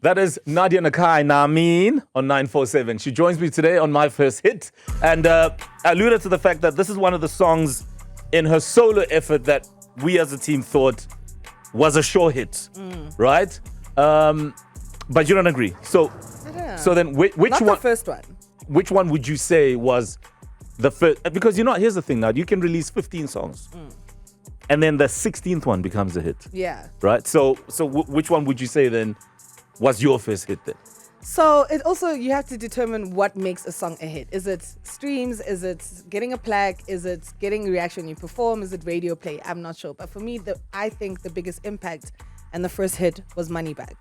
That is Nadia Nakai, Namin, on 947. She joins me today on My First Hit. And alluded to the fact that this is one of the songs in her solo effort that we as a team thought was a sure hit, right? But you don't agree. So then which Not one? the first one. Which one would you say was the first? Because here's the thing now. You can release 15 songs. And then the 16th one becomes a hit. Yeah. Right? So which one would you say then was your first hit then? So it also, you have to determine what makes a song a hit. Is it streams? Is it getting a plaque? Is it getting a reaction when you perform? Is it radio play? I'm not sure. But for me, I think the biggest impact and the first hit was Money Bag.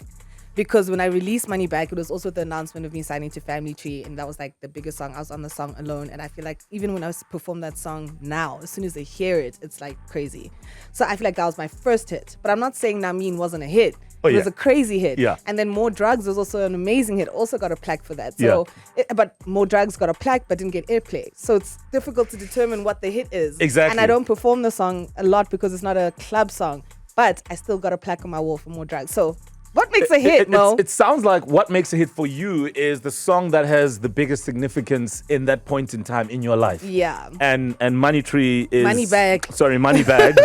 Because when I released Money Back, it was also the announcement of me signing to Family Tree, and that was like the biggest song. I was on the song alone, and I feel like even when I perform that song now, as soon as they hear it, it's like crazy. So I feel like that was my first hit. But I'm not saying Namin wasn't a hit. It was a crazy hit. Yeah. And then More Drugs was also an amazing hit, also got a plaque for that. So, but More Drugs got a plaque but didn't get airplay. So it's difficult to determine what the hit is. Exactly. And I don't perform the song a lot because it's not a club song, but I still got a plaque on my wall for More Drugs. So what makes a hit, Mo? It sounds like what makes a hit for you is the song that has the biggest significance in that point in time in your life. Yeah. And Money Tree is... Money Bag. Sorry, Money Bag.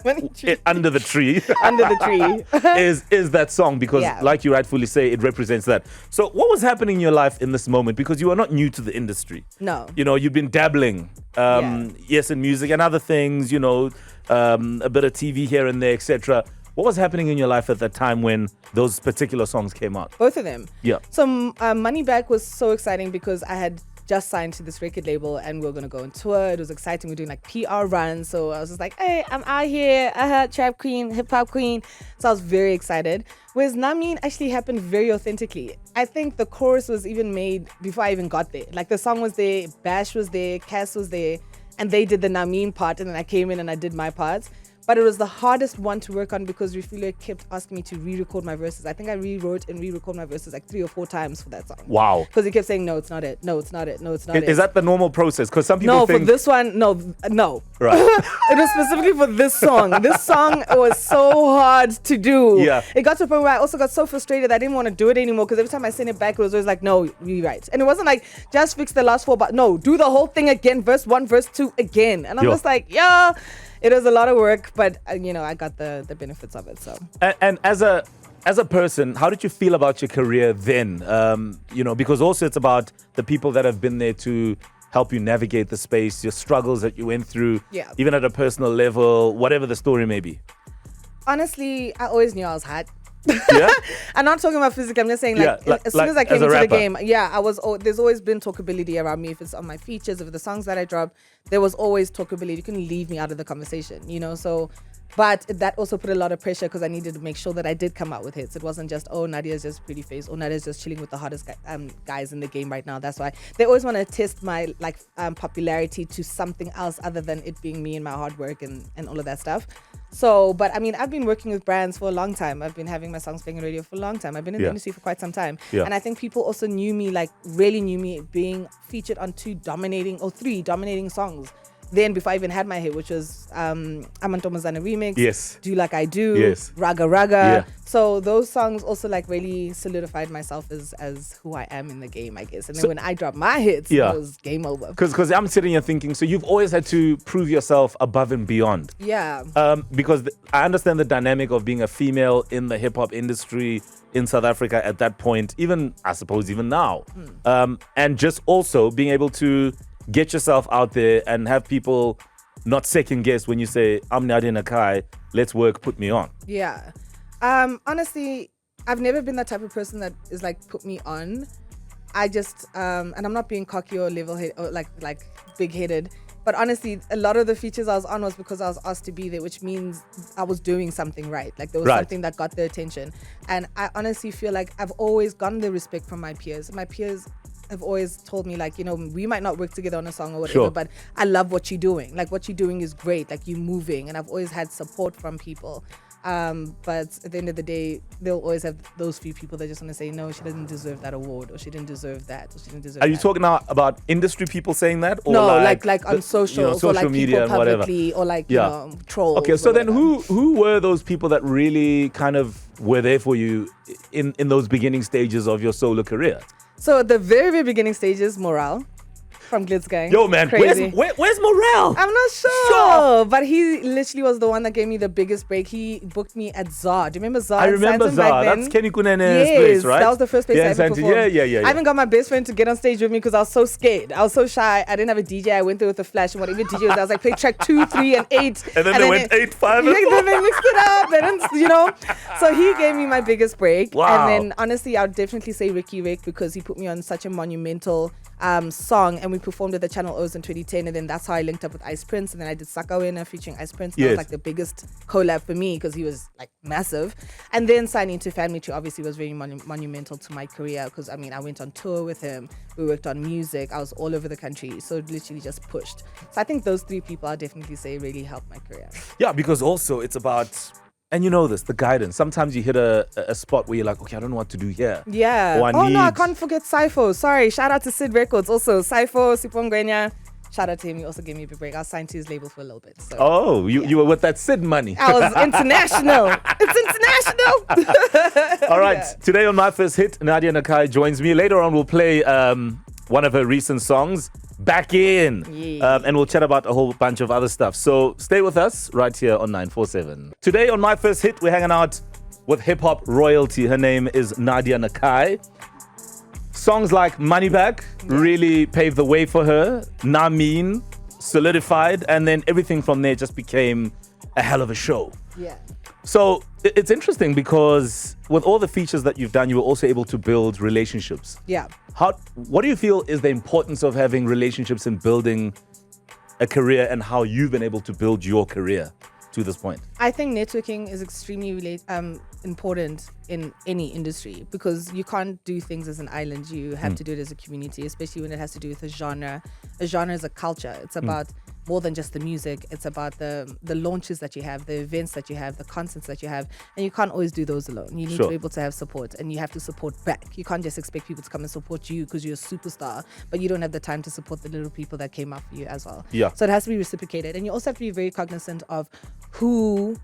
Money Tree. Under the Tree. Under the Tree. is that song because, like you rightfully say, it represents that. So what was happening in your life in this moment? Because you are not new to the industry. No. You've been dabbling, yes, in music and other things, a bit of TV here and there, etc. What was happening in your life at that time when those particular songs came out? Both of them. Yeah. So Money Back was so exciting because I had just signed to this record label and we were going to go on tour. It was exciting. We're doing like PR runs. So I was just like, hey, I'm out here. I heard Trap Queen, HipHop Queen. So I was very excited. Whereas Namin actually happened very authentically. I think the chorus was even made before I even got there. Like the song was there, Bash was there, Cass was there, and they did the Namin part and then I came in and I did my parts. But it was the hardest one to work on because Refilo kept asking me to re-record my verses. I think I rewrote and re-recorded my verses like 3 or 4 times for that song. Wow. Because he kept saying, no, it's not it. No, it's not it. No, it's not it. Is that the normal process? Because some people No, think... for this one, no. Right. It was specifically for this song. This song was so hard to do. Yeah. It got to a point where I also got so frustrated that I didn't want to do it anymore because every time I sent it back, it was always like, no, rewrite. And it wasn't like, just fix the last 4, but no, do the whole thing again, verse 1, verse 2 again. And I'm just like, yeah. It was a lot of work, but I got the benefits of it. So. And as a person, how did you feel about your career then? Because also it's about the people that have been there to help you navigate the space, your struggles that you went through, even at a personal level, whatever the story may be. Honestly, I always knew I was hot. Yeah? I'm not talking about physically. I'm just saying, as soon as I came into the game, there's always been talkability around me. If it's on my features, if the songs that I drop, there was always talkability. You couldn't leave me out of the conversation, So, but that also put a lot of pressure because I needed to make sure that I did come out with hits. It wasn't just, oh, Nadia's just pretty face, or Nadia's just chilling with the hottest guys in the game right now. That's why they always want to test my popularity to something else other than it being me and my hard work and all of that stuff. So, but I mean, I've been working with brands for a long time. I've been having my songs playing on radio for a long time. I've been in the industry for quite some time. Yeah. And I think people also really knew me being featured on 3 dominating songs. Then before I even had my hit, which was Amantomazana remix, yes, Do Like I Do, yes, Raga Raga. Yeah. So those songs also really solidified myself as who I am in the game, I guess. And then when I dropped my hits, it was game over. Because I'm sitting here thinking, so you've always had to prove yourself above and beyond. Yeah. Because I understand the dynamic of being a female in the hip hop industry in South Africa at that point, even I suppose even now, and just also being able to get yourself out there and have people not second guess when you say, I'm Nadia Nakai, let's work, put me on. Yeah. Honestly, I've never been that type of person that is put me on. I just, and I'm not being cocky or level-headed or like big-headed, but honestly, a lot of the features I was on was because I was asked to be there, which means I was doing something right. There was something that got their attention. And I honestly feel like I've always gotten the respect from my peers. My peers have always told me we might not work together on a song or whatever, but I love what you're doing. What you're doing is great. You're moving, and I've always had support from people. But at the end of the day, they'll always have those few people that just want to say, no, she doesn't deserve that award, or she didn't deserve that, or she didn't deserve Are that. you talking now about industry people saying that? Or no, like on social, social or like media people publicly, or like, you know, trolls. Okay, so then who were those people that really kind of were there for you in those beginning stages of your solo career? So at the very, very beginning stages, Morale from Glitz Gang. Yo, man, where's Morale? I'm not sure, but he literally was the one that gave me the biggest break. He booked me at ZAR. Do you remember ZAR? I remember ZAR. That's Kenny Kunen's place, right? That was the first place I ever performed. Yeah. I even got my best friend to get on stage with me because I was so scared. I was so shy. I didn't have a DJ. I went there with a flash, and whatever DJ was, I was like, play track 2, 3, and 8. And then they went 8, 5, and 4. Then they mixed it up. They didn't, you know. So he gave me my biggest break. Wow. And then honestly, I would definitely say Ricky Rick, because he put me on such a monumental song, and we performed at the Channel O's in 2010, and then that's how I linked up with Ice Prince, and then I did Sakawena featuring Ice Prince. That was like the biggest collab for me because he was like massive. And then signing to Family Tree obviously was very monumental to my career, because I mean, I went on tour with him, we worked on music, I was all over the country, so it literally just pushed. So I think those 3 people I definitely say really helped my career. Yeah, because also it's about, and you know this, the guidance. Sometimes you hit a spot where you're like, okay, I don't know what to do here. Yeah. No, I can't forget Saifo. Sorry, shout out to Sid Records also. Saifo, Sipongwenya. Shout out to him. He also gave me a big break. I was signed to his label for a little bit. So. You were with that Sid money. I was international. It's international. All right. Today on My First Hit, Nadia Nakai joins me. Later on, we'll play one of her recent songs, Back In. And we'll chat about a whole bunch of other stuff. So stay with us right here on 947. Today on My First Hit, we're hanging out with hip-hop royalty. Her name is Nadia Nakai. Songs like Money Back really paved the way for her. Namin solidified, and then everything from there just became a hell of a show. Yeah. So it's interesting because with all the features that you've done, you were also able to build relationships. Yeah. What do you feel is the importance of having relationships in building a career, and how you've been able to build your career to this point? I think networking is extremely important in any industry, because you can't do things as an island. You have to do it as a community, especially when it has to do with a genre. A genre is a culture. It's about more than just the music. It's about the launches that you have, the events that you have, the concerts that you have, and you can't always do those alone. You need to be able to have support, and you have to support back. You can't just expect people to come and support you because you're a superstar, but you don't have the time to support the little people that came after you as well. Yeah. So it has to be reciprocated, and you also have to be very cognizant of who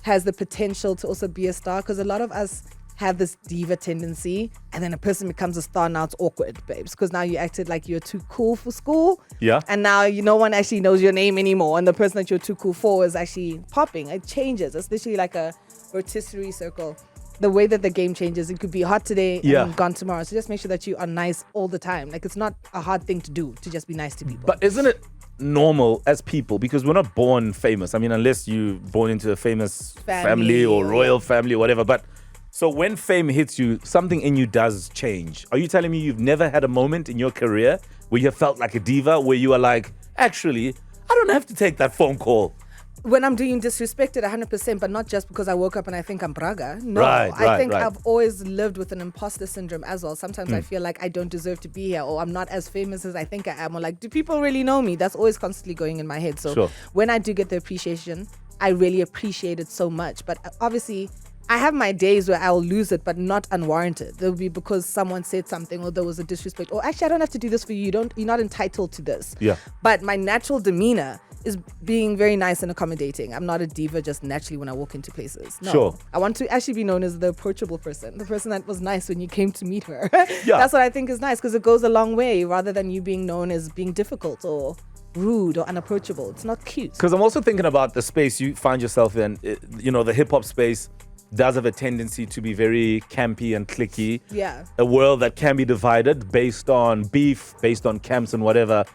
has the potential to also be a star, because a lot of us have this diva tendency, and then a person becomes a star. Now it's awkward, babes, because now you acted like you're too cool for school, and now no one actually knows your name anymore, and the person that you're too cool for is actually popping. It changes. It's literally like a rotisserie circle. The way that the game changes, it could be hot today and gone tomorrow. So just make sure that you are nice all the time. Like, it's not a hard thing to do to just be nice to people. But isn't it normal as people, because we're not born famous, I mean, unless you're born into a famous family or royal family or whatever, but so when fame hits you, something in you does change. Are you telling me you've never had a moment in your career where you have felt like a diva, where you are like, actually, I don't have to take that phone call? When I'm being disrespected 100%, but not just because I woke up and I think I'm Braga. No, I think I've always lived with an imposter syndrome as well. Sometimes I feel like I don't deserve to be here, or I'm not as famous as I think I am, or like, do people really know me? That's always constantly going in my head. So when I do get the appreciation, I really appreciate it so much. But obviously, I have my days where I'll lose it, but not unwarranted. There'll be because someone said something, or there was a disrespect, or actually I don't have to do this for you. You're not entitled to this. Yeah. But my natural demeanor is being very nice and accommodating. I'm not a diva just naturally when I walk into places. No. I want to actually be known as the approachable person, the person that was nice when you came to meet her. That's what I think is nice, because it goes a long way, rather than you being known as being difficult or rude or unapproachable. It's not cute. Because I'm also thinking about the space you find yourself in. You know, the hip-hop space does have a tendency to be very campy and cliquey. Yeah. A world that can be divided based on beef, based on camps and whatever.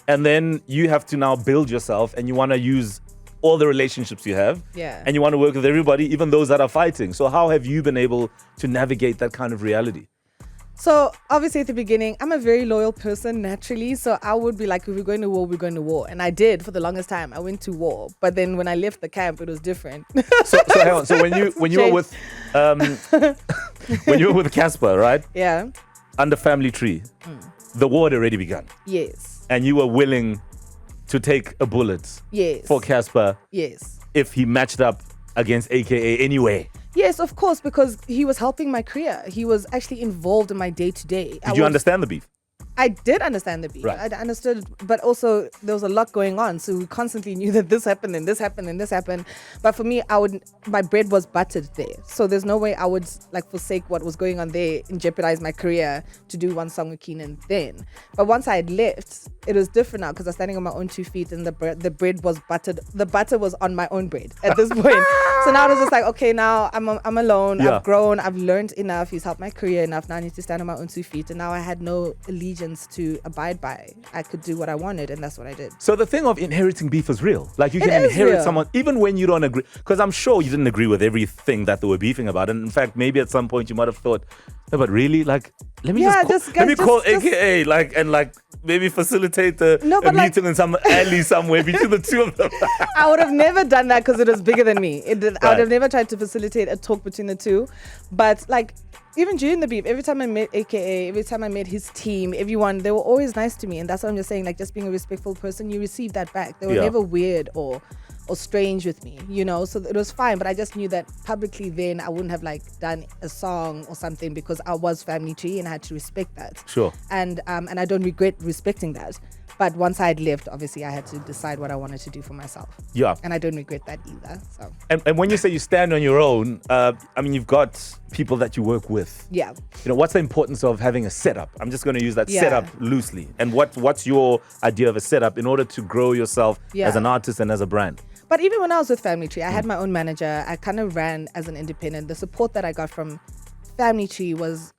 And then you have to now build yourself, and you want to use all the relationships you have. Yeah. And you want to work with everybody, even those that are fighting. So how have you been able to navigate that kind of reality? So obviously at the beginning, I'm a very loyal person naturally. So I would be like, if we're going to war, we're going to war. And I did for the longest time. I went to war. But then when I left the camp, it was different. So hang on. So when you were with when you were with Casper, right? Yeah. Under Family Tree, the war had already begun. Yes. And you were willing to take a bullet. Yes. For Casper. Yes. If he matched up against AKA anyway. Yes, of course, because he was helping my career. He was actually involved in my day-to-day. Did you understand the beef? I did understand the beef. Right. I understood, but also there was a lot going on. So we constantly knew that this happened and this happened and this happened. But for me, my bread was buttered there. So there's no way I would like forsake what was going on there and jeopardize my career to do one song with Keenan then. But once I had left, it was different now because I was standing on my own 2 feet and the bread was buttered. The butter was on my own bread at this point. So now it was just like, okay, now I'm alone. Yeah. I've grown. I've learned enough. He's helped my career enough. Now I need to stand on my own 2 feet. And now I had no allegiance to abide by. I could do what I wanted, and that's what I did. So the thing of inheriting beef is real. Like you can inherit real. someone even when you don't agree. Because I'm sure you didn't agree with everything that they were beefing about. And in fact, maybe at some point you might have thought, no, but really, like, let me call AKA, like, and like maybe facilitate a meeting in some alley somewhere between the two of them. I would have never done that because it was bigger than me. I would have never tried to facilitate a talk between the two. But like, even during the beef, every time I met AKA, every time I met his team, everyone, they were always nice to me. And that's what I'm just saying, like, just being a respectful person, you receive that back. They were never weird or strange with me, you know, so it was fine. But I just knew that publicly then I wouldn't have like done a song or something because I was family tree and I had to respect that. Sure. And I don't regret respecting that. But once I had left, obviously I had to decide what I wanted to do for myself. Yeah. And I don't regret that either. So. And when you say you stand on your own, I mean, you've got people that you work with. Yeah. You know, what's the importance of having a setup? I'm just going to use that setup loosely. And what's your idea of a setup in order to grow yourself as an artist and as a brand? But even when I was with Family Tree, I had my own manager. I kind of ran as an independent. The support that I got from Family Tree was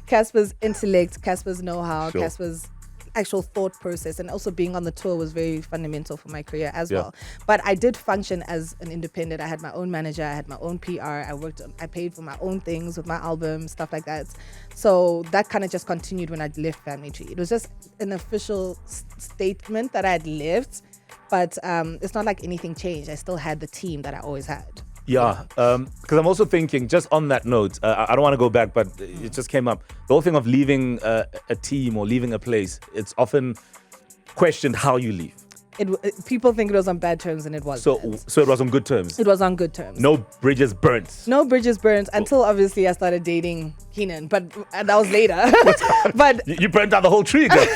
Casper's intellect, Casper's know-how, Casper's actual thought process, and also being on the tour was very fundamental for my career as well. But I did function as an independent. I had my own manager, I had my own PR, I paid for my own things with my album, stuff like that. So that kind of just continued when I left Family Tree. It was just an official statement that I had left, but it's not like anything changed. I still had the team that I always had. Yeah, because I'm also thinking, just on that note, I don't want to go back, but it just came up. The whole thing of leaving a team or leaving a place, it's often questioned how you leave. People think it was on bad terms, and it wasn't. So it was on good terms? It was on good terms. No bridges burnt? No bridges burnt until obviously I started dating Keenan, but that was later. But you burnt down the whole tree, girl.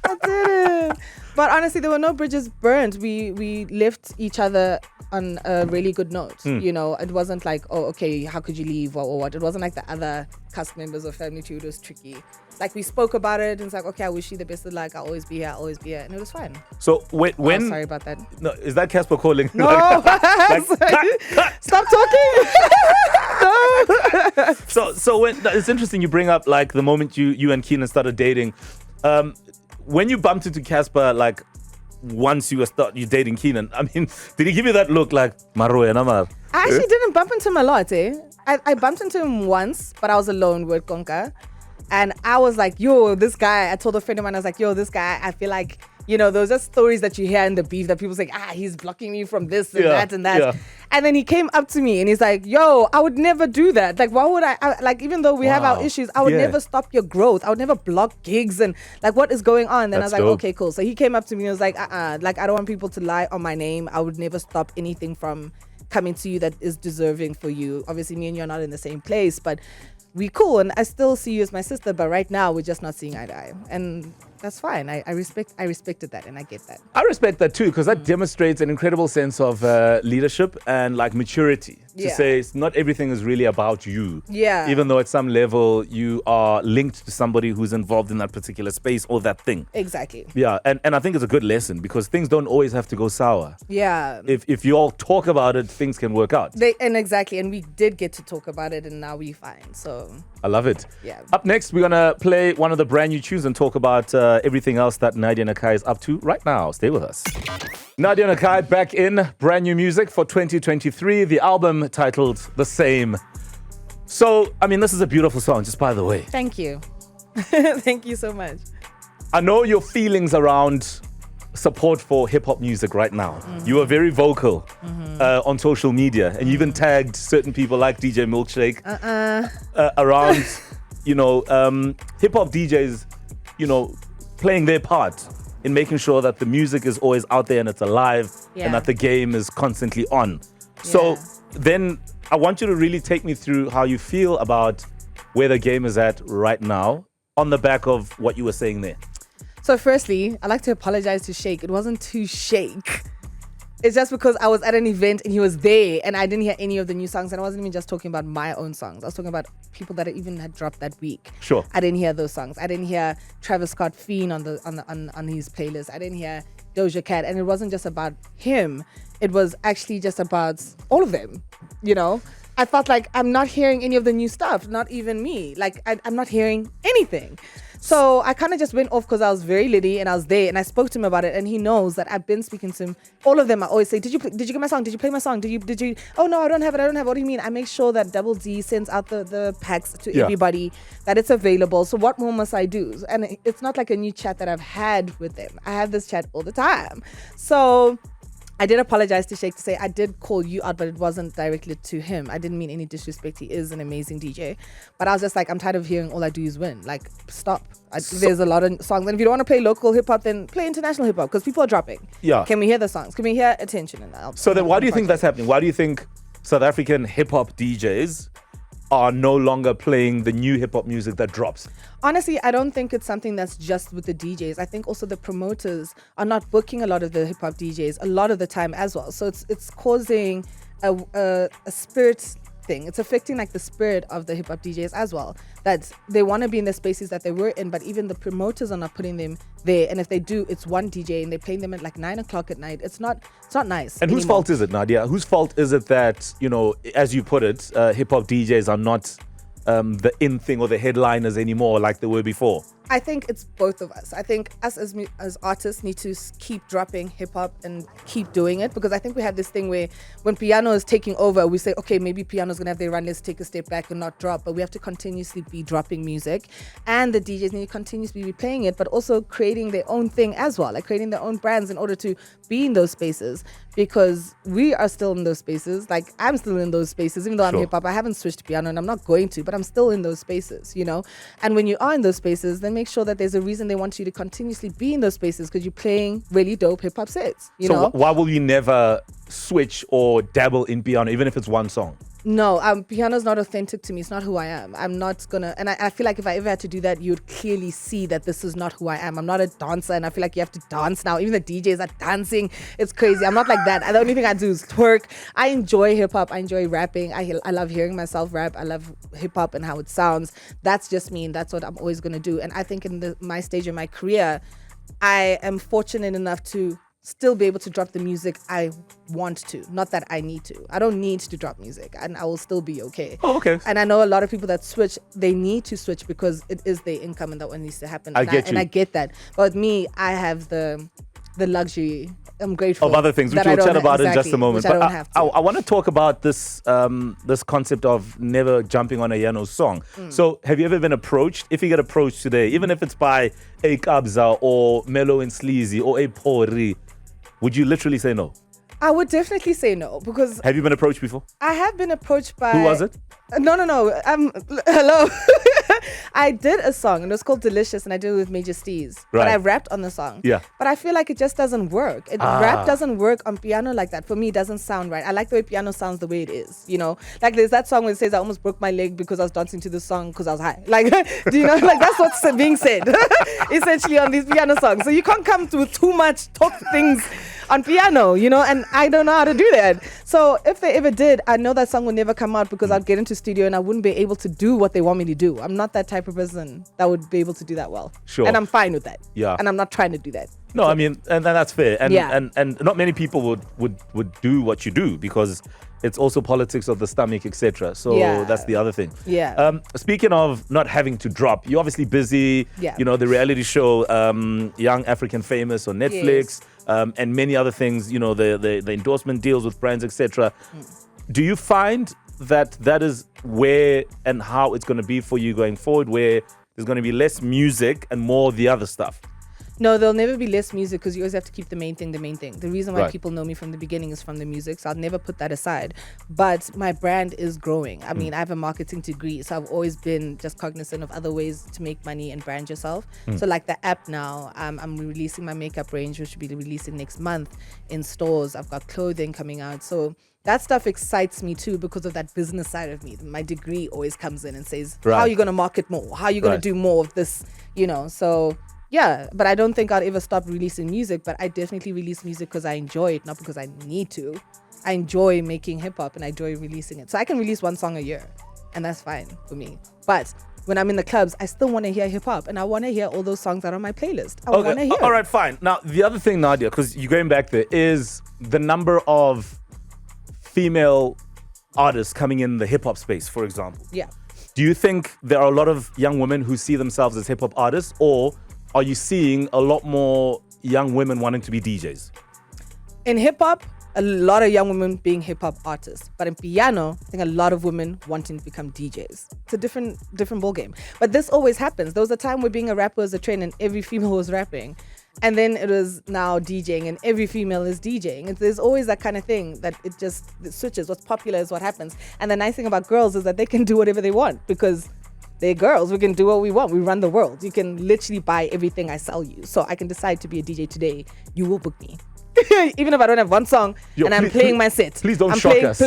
I didn't. But honestly, there were no bridges burned. We left each other on a really good note. You know, it wasn't like, oh, okay, how could you leave or what? It wasn't like the other cast members of Family Tree. It was tricky. Like, we spoke about it and it's like, okay, I wish you the best of luck. I'll always be here. And it was fine. So when sorry about that. No, is that Casper calling? No. Cut. Stop talking. No. So when it's interesting you bring up like the moment you and Keenan started dating. When you bumped into Casper, like once you dating Keenan, I mean, did he give you that look like Maroya Namar? I actually didn't bump into him a lot, I bumped into him once, but I was alone with Konka. And I was like, yo, this guy, I told a friend of mine, I was like, yo, this guy, I feel like, you know, those are stories that you hear in the beef that people say, he's blocking me from this and that and that. Yeah. And then he came up to me and he's like, yo, I would never do that. Like, why would I like, even though we have our issues, I would never stop your growth. I would never block gigs and like, what is going on? Then I was like, okay, cool. So he came up to me and was like, like, I don't want people to lie on my name. I would never stop anything from coming to you that is deserving for you. Obviously, me and you are not in the same place, but we cool, and I still see you as my sister, but right now we're just not seeing eye to eye, and that's fine. I respected that, and I get that. I respect that too, because that demonstrates an incredible sense of leadership and like maturity. To say not everything is really about you. Yeah. Even though at some level you are linked to somebody who's involved in that particular space or that thing. Exactly. Yeah, and I think it's a good lesson because things don't always have to go sour. Yeah. If you all talk about it, things can work out. And we did get to talk about it, and now we're fine. So I love it. Yeah. Up next, we're gonna play one of the brand new tunes and talk about everything else that Nadia Nakai is up to right now. Stay with us. Nadia Nakai back in brand new music for 2023. The album titled The Same. So, I mean, this is a beautiful song, just by the way. Thank you. Thank you so much. I know your feelings around support for hip-hop music right now. Mm-hmm. You are very vocal on social media, and you even tagged certain people like DJ Milkshake around, you know, hip-hop DJs, you know, playing their part in making sure that the music is always out there and it's alive and that the game is constantly on. So then I want you to really take me through how you feel about where the game is at right now on the back of what you were saying there. So firstly, I'd like to apologize to Shake. It wasn't to Shake. It's just because I was at an event and he was there and I didn't hear any of the new songs. And I wasn't even just talking about my own songs. I was talking about people that even had dropped that week. Sure. I didn't hear those songs. I didn't hear Travis Scott Fiend on his playlist. I didn't hear Doja Cat. And it wasn't just about him. It was actually just about all of them, you know? I felt like I'm not hearing any of the new stuff, not even me. Like, I'm not hearing anything. So I kind of just went off because I was very litty and I was there and I spoke to him about it and he knows that I've been speaking to him. All of them, I always say, did you get my song? Did you play my song? Did you? Oh no, I don't have it. What do you mean? I make sure that Double D sends out the packs to everybody, that it's available. So what more must I do? And it's not like a new chat that I've had with them. I have this chat all the time. So I did apologize to Shake to say I did call you out, but it wasn't directly to him. I didn't mean any disrespect. He is an amazing DJ. But I was just like, I'm tired of hearing all I do is win. Like, stop. There's a lot of songs. And if you don't want to play local hip-hop, then play international hip-hop because people are dropping. Yeah. Can we hear the songs? Can we hear Attention? So then why do you think that's happening? Why do you think South African hip-hop DJs are no longer playing the new hip-hop music that drops? Honestly, I don't think it's something that's just with the DJs. I think also the promoters are not booking a lot of the hip-hop DJs a lot of the time as well. So it's causing a spirit thing. It's affecting like the spirit of the hip-hop DJs as well. That they want to be in the spaces that they were in, but even the promoters are not putting them there. And if they do, it's one DJ and they're playing them at like 9 o'clock at night. It's not nice. And whose fault is it, Nadia? Whose fault is it that, you know, as you put it, hip-hop DJs are not the in thing or the headliners anymore like they were before? I think it's both of us. I think us as artists need to keep dropping hip hop and keep doing it, because I think we have this thing where when piano is taking over, we say, okay, maybe piano's gonna have their run, let's take a step back and not drop. But we have to continuously be dropping music, and the DJs need to continuously be playing it, but also creating their own thing as well, like creating their own brands in order to be in those spaces, because we are still in those spaces. Like, I'm still in those spaces, even though I'm hip hop. I haven't switched to piano and I'm not going to, but I'm still in those spaces, you know? And when you are in those spaces, then make sure that there's a reason they want you to continuously be in those spaces, because you're playing really dope hip hop sets, you know? Why will you never switch or dabble in piano, even if it's one song? No, piano's not authentic to me. It's not who I am. I'm not gonna, and I feel like if I ever had to do that, you'd clearly see that this is not who I am. I'm not a dancer, and I feel like you have to dance now. Even the DJs are dancing. It's crazy. I'm not like that. The only thing I do is twerk. I enjoy hip hop. I enjoy rapping. I love hearing myself rap. I love hip hop and how it sounds. That's just me, and that's what I'm always gonna do. And I think in my stage of my career, I am fortunate enough to still be able to drop the music I want to, not that I need to. I don't need to drop music, and I will still be okay. Oh, okay. And I know a lot of people that switch, they need to switch because it is their income and that one needs to happen. I get that. But with me, I have the luxury. I'm grateful of other things, which we'll chat about in just a moment. But I want to talk about this this concept of never jumping on a Yano's song. So have you ever been approached? If you get approached today, even if it's by a Kabza or Mellow and Sleazy or a Pori, would you literally say no? I would definitely say no, because... Have you been approached before? I have been approached by... Who was it? No. Hello. I did a song, and it was called Delicious, and I did it with Major Steez. Right. But I rapped on the song. Yeah. But I feel like it just doesn't work. Rap doesn't work on piano like that. For me, it doesn't sound right. I like the way piano sounds the way it is, you know? Like, there's that song where it says, I almost broke my leg because I was dancing to the song because I was high. Like, do you know? Like, that's what's being said, essentially, on these piano songs. So you can't come to too much talk things on piano, you know? And I don't know how to do that. So if they ever did, I know that song would never come out because I'd get into studio and I wouldn't be able to do what they want me to do. I'm not that type of person that would be able to do that well. Sure. And I'm fine with that. Yeah. And I'm not trying to do that. No, I mean, and that's fair. And and not many people would do what you do, because it's also politics of the stomach, etc. So that's the other thing. Yeah. Speaking of not having to drop, you're obviously busy. Yeah. You know, the reality show Young African Famous on Netflix, and many other things, you know, the endorsement deals with brands, etc. Do you find that is where and how it's going to be for you going forward, where there's going to be less music and more the other stuff? No, there'll never be less music because you always have to keep the main thing the main thing. The reason why people know me from the beginning is from the music, so I'll never put that aside. But my brand is growing. I mean, I have a marketing degree, so I've always been just cognizant of other ways to make money and brand yourself. So like the app now, I'm releasing my makeup range, which will be releasing next month in stores. I've got clothing coming out. So that stuff excites me too because of that business side of me. My degree always comes in and says, how are you going to market more? How are you going to do more of this? You know, so yeah, but I don't think I'll ever stop releasing music, but I definitely release music because I enjoy it, not because I need to. I enjoy making hip hop and I enjoy releasing it. So I can release one song a year and that's fine for me. But when I'm in the clubs, I still want to hear hip hop and I want to hear all those songs that are on my playlist. I want to hear. All right, fine. Now, the other thing, Nadia, because you're going back there, is the number of female artists coming in the hip hop space, for example. Yeah. Do you think there are a lot of young women who see themselves as hip hop artists, or are you seeing a lot more young women wanting to be DJs? In hip hop, a lot of young women being hip hop artists, but in piano, I think a lot of women wanting to become DJs. It's a different ball game. But this always happens. There was a time where being a rapper was a trend and every female was rapping. And then it was now DJing and every female is DJing. There's always that kind of thing that it switches. What's popular is what happens. And the nice thing about girls is that they can do whatever they want because they're girls. We can do what we want. We run the world. You can literally buy everything I sell you. So I can decide to be a DJ today. You will book me. Even if I don't have one song I'm playing my set. Please don't shock us.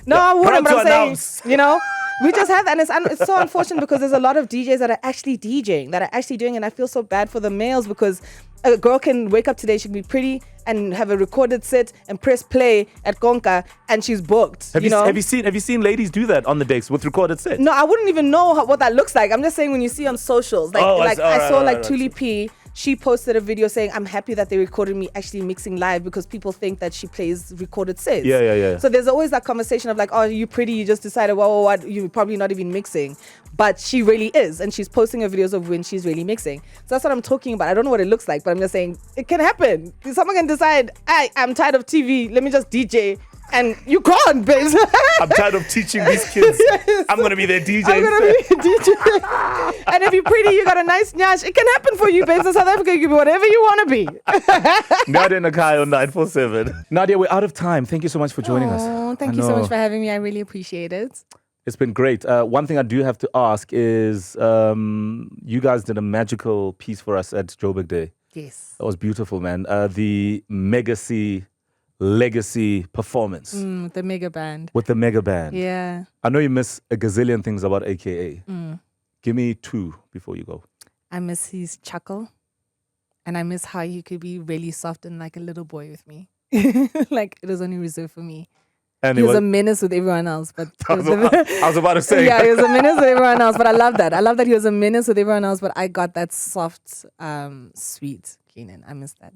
No, I wouldn't, but I'm saying, you know, we just have that. And it's so unfortunate because there's a lot of DJs that are actually DJing, that are actually doing, and I feel so bad for the males because a girl can wake up today, she can be pretty and have a recorded set and press play at Konka and she's booked. Have you seen ladies do that on the decks with recorded sets? No, I wouldn't even know what that looks like. I'm just saying when you see on socials, I saw Tuli P. She posted a video saying, I'm happy that they recorded me actually mixing live because people think that she plays recorded sets. Yeah. So there's always that conversation of like, oh, you're pretty, you just decided, what, you're probably not even mixing. But she really is. And she's posting her videos of when she's really mixing. So that's what I'm talking about. I don't know what it looks like, but I'm just saying it can happen. Someone can decide, I'm tired of TV, let me just DJ. And you can't, babes. I'm tired of teaching these kids. Yes. I'm going to be their DJ. I'm going to be a DJ. And if you're pretty, you got a nice nyash. It can happen for you, babes. In South Africa, you can be whatever you want to be. Nadia Nakai on 947. Nadia, we're out of time. Thank you so much for joining us. Thank you so much for having me. I really appreciate it. It's been great. One thing I do have to ask is you guys did a magical piece for us at Joburg Day. Yes. That was beautiful, man. The Legacy performance. With the mega band. Yeah. I know you miss a gazillion things about AKA. Give me 2 before you go. I miss his chuckle. And I miss how he could be really soft and like a little boy with me. Like it was only reserved for me. And he was a menace with everyone else. But I was about to say. Yeah, he was a menace with everyone else. But I love that. I love that he was a menace with everyone else. But I got that soft, sweet Keenan. I miss that.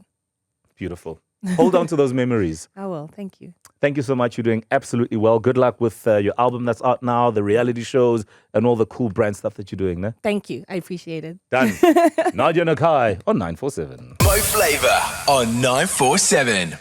Beautiful. Hold on to those memories. I will. Thank you. Thank you so much. You're doing absolutely well. Good luck with your album that's out now, the reality shows, and all the cool brand stuff that you're doing. Ne? Thank you. I appreciate it. Done. Nadia Nakai on 947. Mo Flava on 947.